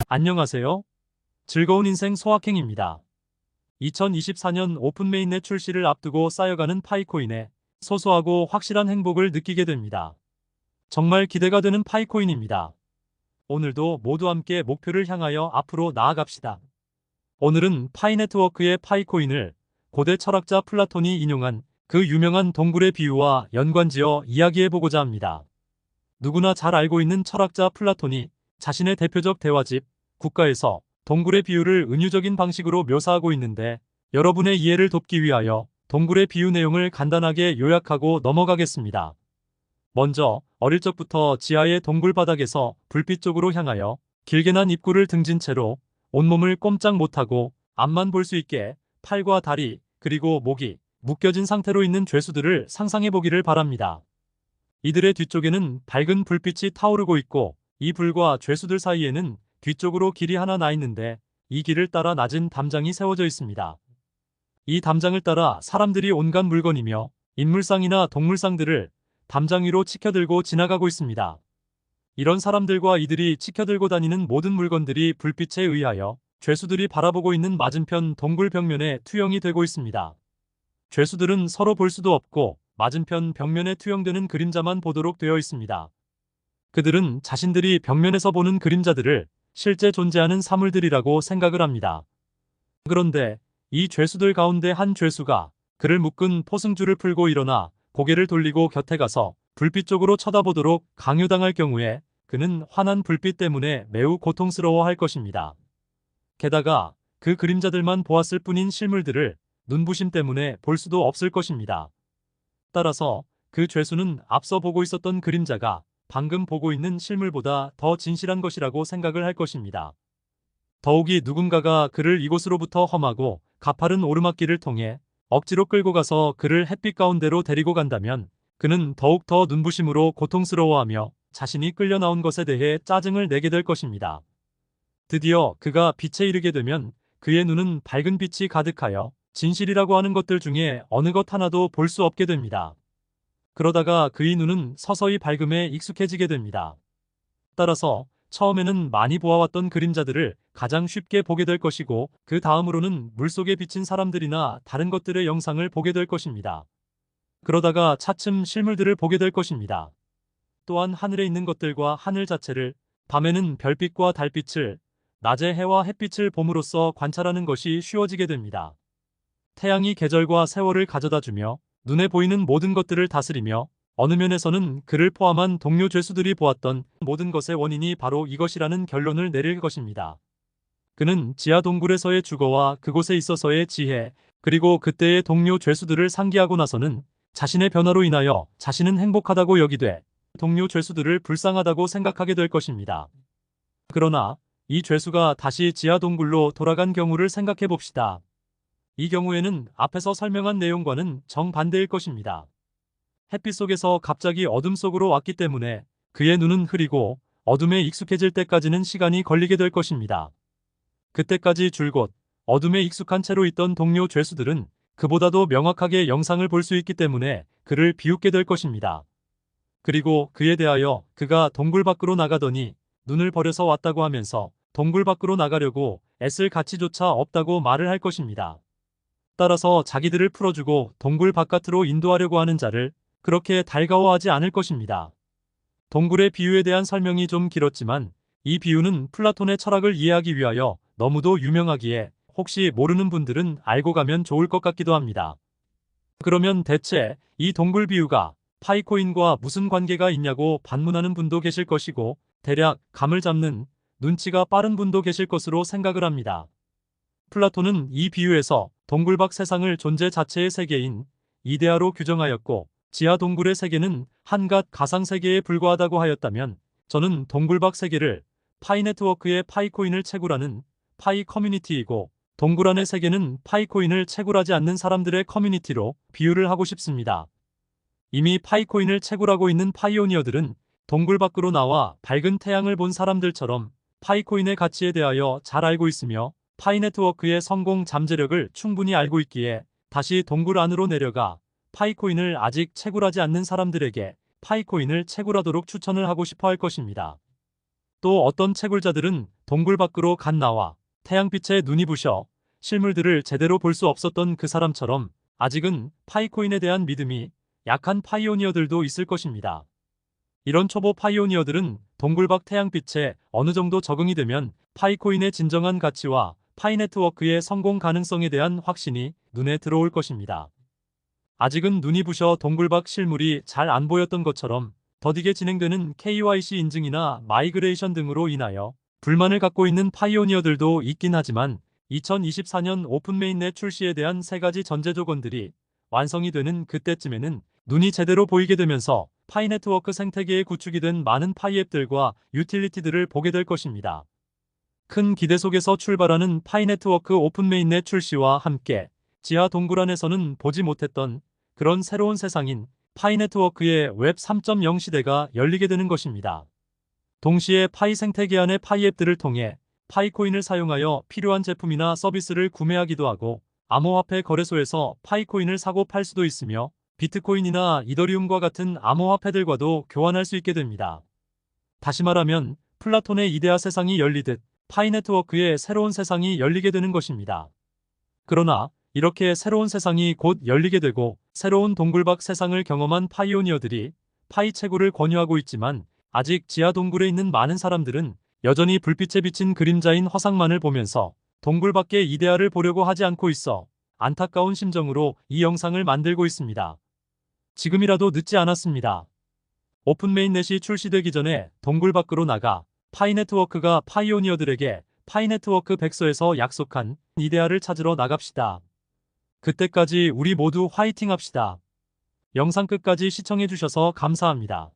안녕하세요. 즐거운 인생 소확행입니다. 2024년 오픈 메인넷 출시를 앞두고 쌓여가는 파이코인에 소소하고 확실한 행복을 느끼게 됩니다. 정말 기대가 되는 파이코인입니다. 오늘도 모두 함께 목표를 향하여 앞으로 나아갑시다. 오늘은 파이네트워크의 파이코인을 고대 철학자 플라톤이 인용한 그 유명한 동굴의 비유와 연관지어 이야기해보고자 합니다. 누구나 잘 알고 있는 철학자 플라톤이 자신의 대표적 대화집 국가에서 동굴의 비유를 은유적인 방식으로 묘사하고 있는데, 여러분의 이해를 돕기 위하여 동굴의 비유 내용을 간단하게 요약하고 넘어가겠습니다. 먼저 어릴 적부터 지하의 동굴 바닥에서 불빛 쪽으로 향하여 길게 난 입구를 등진 채로 온몸을 꼼짝 못하고 앞만 볼 수 있게 팔과 다리 그리고 목이 묶여진 상태로 있는 죄수들을 상상해 보기를 바랍니다. 이들의 뒤쪽에는 밝은 불빛이 타오르고 있고, 이 불과 죄수들 사이에는 뒤쪽으로 길이 하나 나 있는데, 이 길을 따라 낮은 담장이 세워져 있습니다. 이 담장을 따라 사람들이 온갖 물건이며 인물상이나 동물상들을 담장 위로 치켜들고 지나가고 있습니다. 이런 사람들과 이들이 치켜들고 다니는 모든 물건들이 불빛에 의하여 죄수들이 바라보고 있는 맞은편 동굴 벽면에 투영이 되고 있습니다. 죄수들은 서로 볼 수도 없고 맞은편 벽면에 투영되는 그림자만 보도록 되어 있습니다. 그들은 자신들이 벽면에서 보는 그림자들을 실제 존재하는 사물들이라고 생각을 합니다. 그런데 이 죄수들 가운데 한 죄수가 그를 묶은 포승줄을 풀고 일어나 고개를 돌리고 곁에 가서 불빛 쪽으로 쳐다보도록 강요당할 경우에 그는 환한 불빛 때문에 매우 고통스러워할 것입니다. 게다가 그 그림자들만 보았을 뿐인 실물들을 눈부심 때문에 볼 수도 없을 것입니다. 따라서 그 죄수는 앞서 보고 있었던 그림자가 방금 보고 있는 실물보다 더 진실한 것이라고 생각을 할 것입니다. 더욱이 누군가가 그를 이곳으로부터 험하고 가파른 오르막길을 통해 억지로 끌고 가서 그를 햇빛 가운데로 데리고 간다면 그는 더욱 더 눈부심으로 고통스러워하며 자신이 끌려 나온 것에 대해 짜증을 내게 될 것입니다. 드디어 그가 빛에 이르게 되면 그의 눈은 밝은 빛이 가득하여 진실이라고 하는 것들 중에 어느 것 하나도 볼 수 없게 됩니다. 그러다가 그의 눈은 서서히 밝음에 익숙해지게 됩니다. 따라서 처음에는 많이 보아왔던 그림자들을 가장 쉽게 보게 될 것이고, 그 다음으로는 물속에 비친 사람들이나 다른 것들의 영상을 보게 될 것입니다. 그러다가 차츰 실물들을 보게 될 것입니다. 또한 하늘에 있는 것들과 하늘 자체를, 밤에는 별빛과 달빛을, 낮에 해와 햇빛을 봄으로써 관찰하는 것이 쉬워지게 됩니다. 태양이 계절과 세월을 가져다 주며 눈에 보이는 모든 것들을 다스리며, 어느 면에서는 그를 포함한 동료 죄수들이 보았던 모든 것의 원인이 바로 이것이라는 결론을 내릴 것입니다. 그는 지하 동굴에서의 주거와 그곳에 있어서의 지혜, 그리고 그때의 동료 죄수들을 상기하고 나서는 자신의 변화로 인하여 자신은 행복하다고 여기되 동료 죄수들을 불쌍하다고 생각하게 될 것입니다. 그러나 이 죄수가 다시 지하 동굴로 돌아간 경우를 생각해 봅시다. 이 경우에는 앞에서 설명한 내용과는 정반대일 것입니다. 햇빛 속에서 갑자기 어둠 속으로 왔기 때문에 그의 눈은 흐리고 어둠에 익숙해질 때까지는 시간이 걸리게 될 것입니다. 그때까지 줄곧 어둠에 익숙한 채로 있던 동료 죄수들은 그보다도 명확하게 영상을 볼 수 있기 때문에 그를 비웃게 될 것입니다. 그리고 그에 대하여 그가 동굴 밖으로 나가더니 눈을 버려서 왔다고 하면서 동굴 밖으로 나가려고 애쓸 가치조차 없다고 말을 할 것입니다. 따라서 자기들을 풀어주고 동굴 바깥으로 인도하려고 하는 자를 그렇게 달가워하지 않을 것입니다. 동굴의 비유에 대한 설명이 좀 길었지만, 이 비유는 플라톤의 철학을 이해하기 위하여 너무도 유명하기에 혹시 모르는 분들은 알고 가면 좋을 것 같기도 합니다. 그러면 대체 이 동굴 비유가 파이코인과 무슨 관계가 있냐고 반문하는 분도 계실 것이고, 대략 감을 잡는 눈치가 빠른 분도 계실 것으로 생각을 합니다. 플라톤은 이 비유에서 동굴 밖 세상을 존재 자체의 세계인 이데아로 규정하였고, 지하 동굴의 세계는 한갓 가상 세계에 불과하다고 하였다면, 저는 동굴 밖 세계를 파이네트워크의 파이코인을 채굴하는 파이 커뮤니티이고, 동굴 안의 세계는 파이코인을 채굴하지 않는 사람들의 커뮤니티로 비유를 하고 싶습니다. 이미 파이코인을 채굴하고 있는 파이오니어들은 동굴 밖으로 나와 밝은 태양을 본 사람들처럼 파이코인의 가치에 대하여 잘 알고 있으며, 파이네트워크의 성공 잠재력을 충분히 알고 있기에 다시 동굴 안으로 내려가 파이코인을 아직 채굴하지 않는 사람들에게 파이코인을 채굴하도록 추천을 하고 싶어 할 것입니다. 또 어떤 채굴자들은 동굴 밖으로 갓 나와 태양빛에 눈이 부셔 실물들을 제대로 볼 수 없었던 그 사람처럼 아직은 파이코인에 대한 믿음이 약한 파이오니어들도 있을 것입니다. 이런 초보 파이오니어들은 동굴 밖 태양빛에 어느 정도 적응이 되면 파이코인의 진정한 가치와 파이네트워크의 성공 가능성에 대한 확신이 눈에 들어올 것입니다. 아직은 눈이 부셔 동굴 밖 실물이 잘 안 보였던 것처럼 더디게 진행되는 KYC 인증이나 마이그레이션 등으로 인하여 불만을 갖고 있는 파이오니어들도 있긴 하지만 2024년 오픈 메인넷 출시에 대한 3가지 전제 조건들이 완성이 되는 그때쯤에는 눈이 제대로 보이게 되면서 파이네트워크 생태계에 구축이 된 많은 파이앱들과 유틸리티들을 보게 될 것입니다. 큰 기대 속에서 출발하는 파이네트워크 오픈 메인넷 출시와 함께 지하 동굴 안에서는 보지 못했던 그런 새로운 세상인 파이네트워크의 웹 3.0 시대가 열리게 되는 것입니다. 동시에 파이 생태계 안의 파이앱들을 통해 파이코인을 사용하여 필요한 제품이나 서비스를 구매하기도 하고 암호화폐 거래소에서 파이코인을 사고 팔 수도 있으며 비트코인이나 이더리움과 같은 암호화폐들과도 교환할 수 있게 됩니다. 다시 말하면 플라톤의 이데아 세상이 열리듯 파이네트워크의 새로운 세상이 열리게 되는 것입니다. 그러나 이렇게 새로운 세상이 곧 열리게 되고 새로운 동굴 밖 세상을 경험한 파이오니어들이 파이 채굴을 권유하고 있지만 아직 지하 동굴에 있는 많은 사람들은 여전히 불빛에 비친 그림자인 화상만을 보면서 동굴 밖의 이데아를 보려고 하지 않고 있어 안타까운 심정으로 이 영상을 만들고 있습니다. 지금이라도 늦지 않았습니다. 오픈 메인넷이 출시되기 전에 동굴 밖으로 나가 파이네트워크가 파이오니어들에게 파이네트워크 백서에서 약속한 이데아를 찾으러 나갑시다. 그때까지 우리 모두 화이팅 합시다. 영상 끝까지 시청해주셔서 감사합니다.